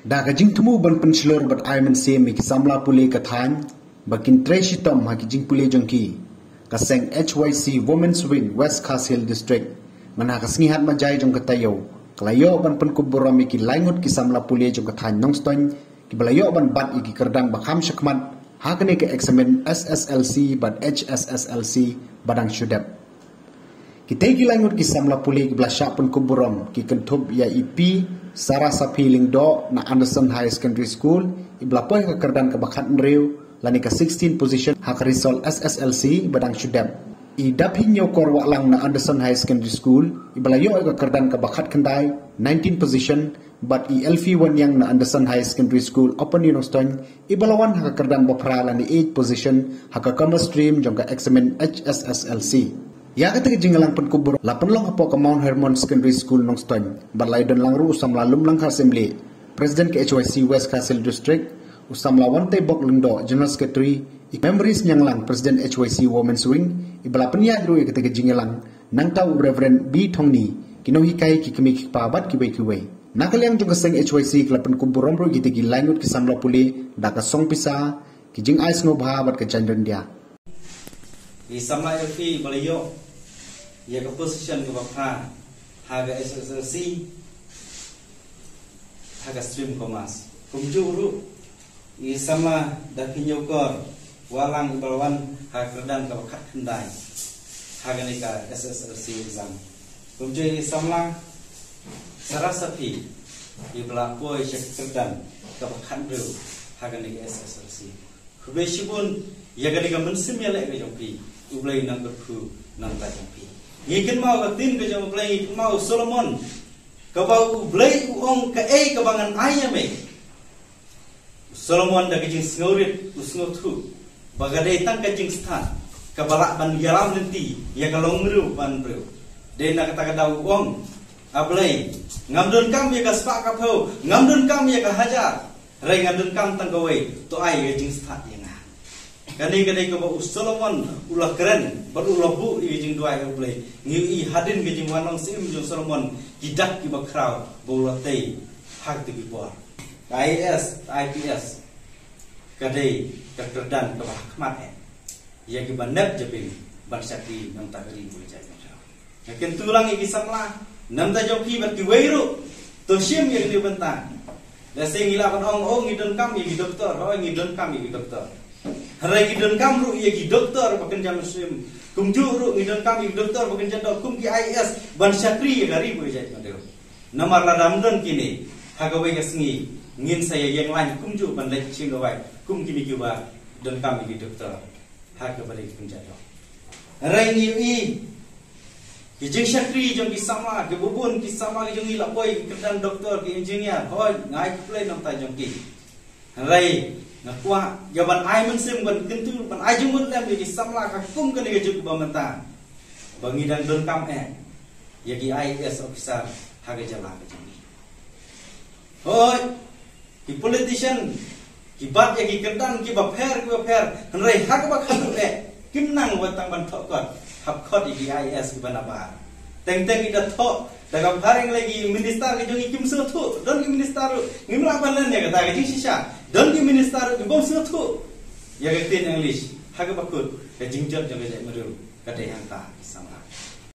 Da kajing temu ban penselur bat aiman semi ki samla pule kathan bakin treshitom ha ki jing pule jongki kaseng HYC Women's Wing West Castle District mana kasngihat majai jong katayo kalayo ban penkuburami ki laingut ki samla pule jong kathan nongston ki balayo ban bat iki kerdang bakham syakmat ha kene ke examen SSLC bat HSSLC badang syudap kita ki laingut ki samla pule ki blasyak penkuburam ki kentub ya IP Sarah Sapiling do na Anderson High Secondary School iblapoy ka kerdan ka bakat nrew lani ka 16 position hak result SSLC badang syudap i daphin nyo kor lang na Anderson High Secondary School ibalayo ka kerdan ka bakat kendai 19 position but i LV1 yang na Anderson High Secondary School Open University ibalawan hak kerdan bapra lani 8 position hak commerce stream jong ka examen HSSLC ya ketika jinggalang penkubur lapan long apo ke Mount Hermon Secondary School Nongston balai dan langru usam lalum lang assembly Presiden ke HYC West Castle District usam lawan tebok lengdo General Secretary memories nyanglang Presiden HYC Women's Wing ibala penya ru ketika jinggalang nang tau Reverend B Thongni kinohi kai ki kemi ki pabat ki bai ki wei nakaliang jong keseng HYC kelapan kubur romro gitu ki langut ki samla puli daka song pisa ki jing ais ngobha bat ke chandran dia di samla LP balayo ya ke position ke bapra haga SSLC haga stream commerce kumjuru i sama dakinyo kor walang balwan haga kerdan ke bakat kendai haga nika SSLC exam kumjuri samlang sarasapi i belakoi syek kerdan ke bakat dru haga nika SSLC kubeshibun ya ga nika mensim ya lek ke jompi ublai nang berku nang ta jompi ngikin mau ke tin ke jom play mau Solomon ke bau blay uong ke kebangan ayame Solomon da kejing sngorit usngotu bagade tang kejing stan ke balak ban yalam nanti ya kalong meru ban bro de na kata kada uong ablay ngamdun kam ya ka spak kapho ngamdun kam ya ka hajar rai ngamdun kam tang gawe to ai kejing stan ya kani kadai ko Solomon ulah keren baru ulah bu jing dua yang boleh ngi hadin ke jing wanang sim jong Solomon kidak ki bakrau bola tei hak tu bipor IPS kadai kerdan ke bahkmat ya ki banap jeping barsaki nang tagri boleh jaga yakin tulang iki samla nam ta joki ber ki weiru to sim yang di bentang la sing ila ban ong ngidon kam ya ki doktor ngidon kam ya ki doktor Harai ngidon kam ru iya ki doktor bekerja muslim kumju ru ngidon kam ki doktor bekerja dok kum ki IS ban syakri ya gari boleh jadi mandeu namar la damdon kini hagawai ngasngi ngin saya yang lain kumju ban lek sing gawai kum kini ki ba don kam ki doktor hak bari bekerja dok harai ngi ki jing syakri jong ki sama ki bubun ki sama ki jong ila boy kedan doktor ki engineer hoi ngai play nam ta jong ki harai nakwa jaban ai mensim ban kentu ban ai jumut lem di samla ka kum kan ge juk bamenta bangi dan don kam ya ki IS officer haga jala ka jami hoi ki politician ki bat ya ki kedan ki ba pher hanrai hak ba khatu kim nang watang ban thok kot hap khot ki IS ki banaba teng ida thok daga pareng lagi minister ke jongi kim sutu don ki minister ngimla banan ya kata ke sisa don ki minister ki bom sutu ya ke tin English haga bakut ke jingjot jonge meru kata yang ta sama